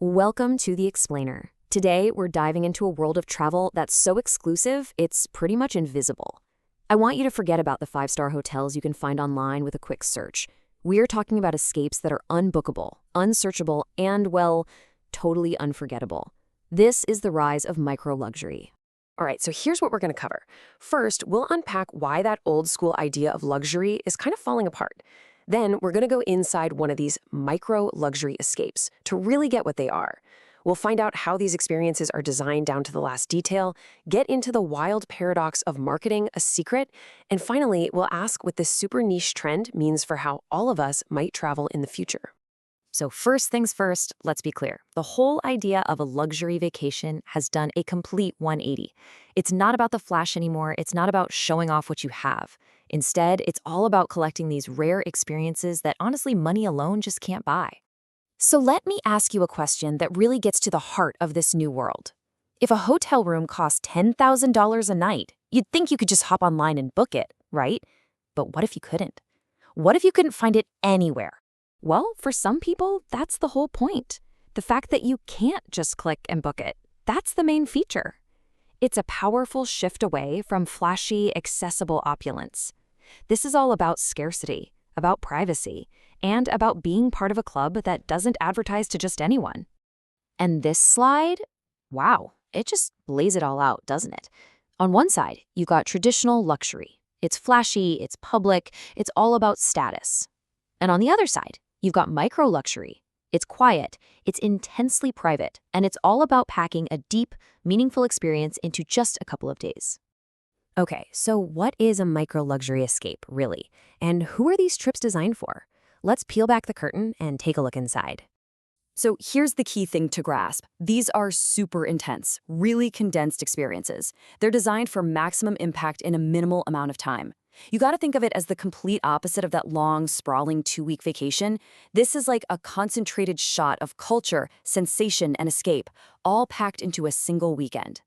Welcome to The Explainer. Today, we're diving into a world of travel that's so exclusive, it's pretty much invisible. I want you to forget about the five-star hotels you can find online with a quick search. We're talking about escapes that are unbookable, unsearchable, and, well, totally unforgettable. This is the rise of micro-luxury. All right, so here's what we're going to cover. First, we'll unpack why that old-school idea of luxury is kind of falling apart. Then, we're going to go inside one of these micro-luxury escapes to really get what they are. We'll find out how these experiences are designed down to the last detail, get into the wild paradox of marketing a secret, and finally, we'll ask what this super niche trend means for how all of us might travel in the future. So first things first, let's be clear. The whole idea of a luxury vacation has done a complete 180. It's not about the flash anymore. It's not about showing off what you have. Instead, it's all about collecting these rare experiences that honestly money alone just can't buy. So let me ask you a question that really gets to the heart of this new world. If a hotel room costs $10,000 a night, you'd think you could just hop online and book it, right? But what if you couldn't? What if you couldn't find it anywhere? Well, for some people, that's the whole point. The fact that you can't just click and book it, that's the main feature. It's a powerful shift away from flashy, accessible opulence. This is all about scarcity, about privacy, and about being part of a club that doesn't advertise to just anyone. And this slide, wow, it just lays it all out, doesn't it? On one side, you've got traditional luxury. It's flashy, it's public, it's all about status. And on the other side, you've got micro-luxury. It's quiet, it's intensely private, and it's all about packing a deep, meaningful experience into just a couple of days. Okay, so what is a micro-luxury escape, really? And who are these trips designed for? Let's peel back the curtain and take a look inside. So here's the key thing to grasp. These are super intense, really condensed experiences. They're designed for maximum impact in a minimal amount of time. You got to think of it as the complete opposite of that long, sprawling 2-week vacation. This is like a concentrated shot of culture, sensation, and escape, all packed into a single weekend.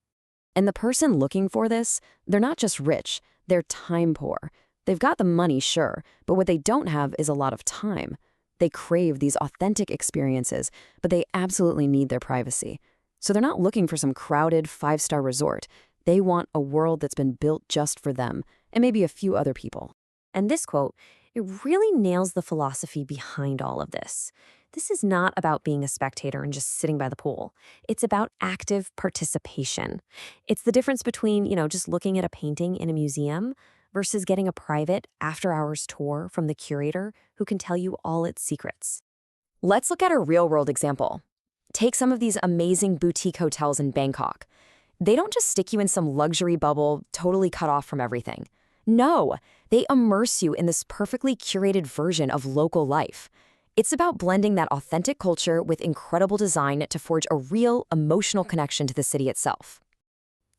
And the person looking for this, they're not just rich, they're time poor. They've got the money, sure, but what they don't have is a lot of time. They crave these authentic experiences, but they absolutely need their privacy. So they're not looking for some crowded 5-star resort. They want a world that's been built just for them, and maybe a few other people. And this quote, it really nails the philosophy behind all of this. This is not about being a spectator and just sitting by the pool. It's about active participation. It's the difference between, just looking at a painting in a museum versus getting a private after-hours tour from the curator who can tell you all its secrets. Let's look at a real-world example. Take some of these amazing boutique hotels in Bangkok. They don't just stick you in some luxury bubble totally cut off from everything. No, they immerse you in this perfectly curated version of local life. It's about blending that authentic culture with incredible design to forge a real emotional connection to the city itself.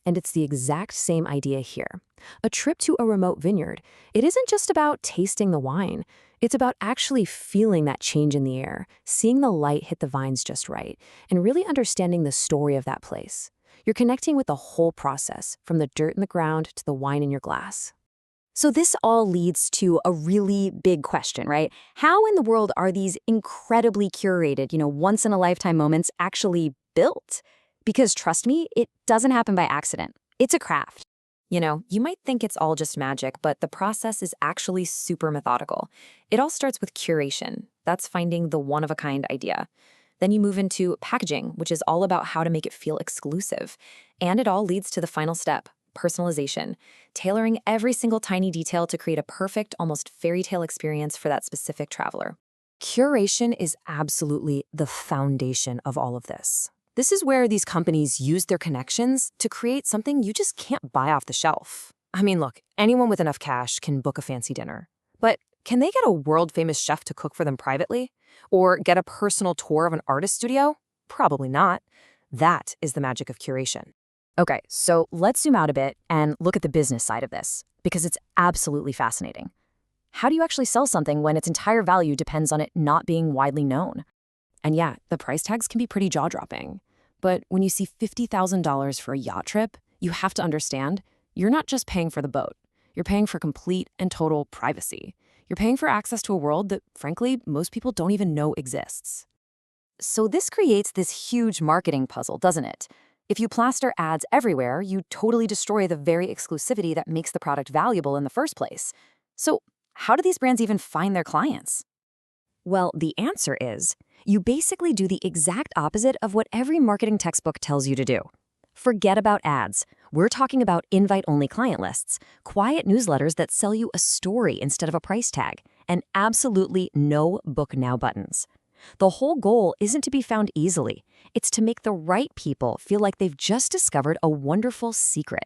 And it's the exact same idea here. A trip to a remote vineyard, it isn't just about tasting the wine. It's about actually feeling that change in the air, seeing the light hit the vines just right, and really understanding the story of that place. You're connecting with the whole process, from the dirt in the ground to the wine in your glass. So this all leads to a really big question, right? How in the world are these incredibly curated, once-in-a-lifetime moments actually built? Because trust me, it doesn't happen by accident. It's a craft. You might think it's all just magic, but the process is actually super methodical. It all starts with curation. That's finding the one-of-a-kind idea. Then you move into packaging, which is all about how to make it feel exclusive. And it all leads to the final step, personalization, tailoring every single tiny detail to create a perfect, almost fairy tale experience for that specific traveler. Curation is absolutely the foundation of all of this. This is where these companies use their connections to create something you just can't buy off the shelf. I mean, look, anyone with enough cash can book a fancy dinner. But can they get a world-famous chef to cook for them privately? Or get a personal tour of an artist studio? Probably not. That is the magic of curation. Okay, so let's zoom out a bit and look at the business side of this, because it's absolutely fascinating. How do you actually sell something when its entire value depends on it not being widely known? And yeah, the price tags can be pretty jaw-dropping. But when you see $50,000 for a yacht trip, you have to understand, you're not just paying for the boat. You're paying for complete and total privacy. You're paying for access to a world that, frankly, most people don't even know exists. So this creates this huge marketing puzzle, doesn't it? If you plaster ads everywhere, you totally destroy the very exclusivity that makes the product valuable in the first place. So how do these brands even find their clients? Well, the answer is you basically do the exact opposite of what every marketing textbook tells you to do. Forget about ads. We're talking about invite-only client lists, quiet newsletters that sell you a story instead of a price tag, and absolutely no book now buttons. The whole goal isn't to be found easily. It's to make the right people feel like they've just discovered a wonderful secret.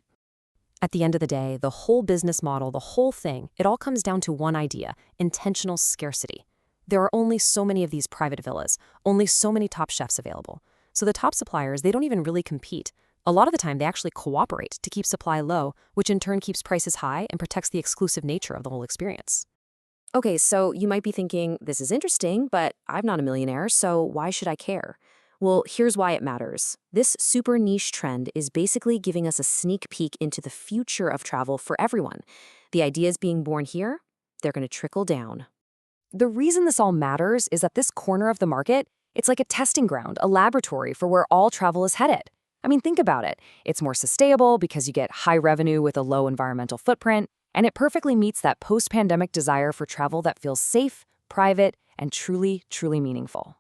At the end of the day, the whole business model, the whole thing, it all comes down to one idea: intentional scarcity. There are only so many of these private villas, only so many top chefs available. So the top suppliers, they don't even really compete. A lot of the time, they actually cooperate to keep supply low, which in turn keeps prices high and protects the exclusive nature of the whole experience. Okay, so you might be thinking, this is interesting, but I'm not a millionaire, so why should I care? Well, here's why it matters. This super niche trend is basically giving us a sneak peek into the future of travel for everyone. The ideas being born here, they're going to trickle down. The reason this all matters is that this corner of the market, it's like a testing ground, a laboratory for where all travel is headed. I mean, think about it. It's more sustainable because you get high revenue with a low environmental footprint, and it perfectly meets that post-pandemic desire for travel that feels safe, private, and truly, truly meaningful.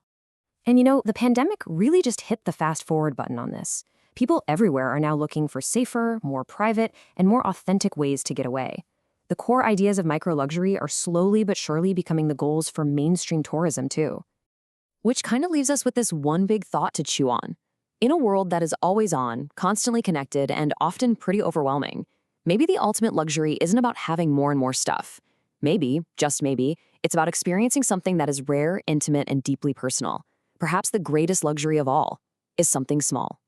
And you know, the pandemic really just hit the fast forward button on this. People everywhere are now looking for safer, more private, and more authentic ways to get away. The core ideas of micro-luxury are slowly but surely becoming the goals for mainstream tourism too. Which kind of leaves us with this one big thought to chew on. In a world that is always on, constantly connected, and often pretty overwhelming, maybe the ultimate luxury isn't about having more and more stuff. Maybe, just maybe, it's about experiencing something that is rare, intimate, and deeply personal. Perhaps the greatest luxury of all is something small.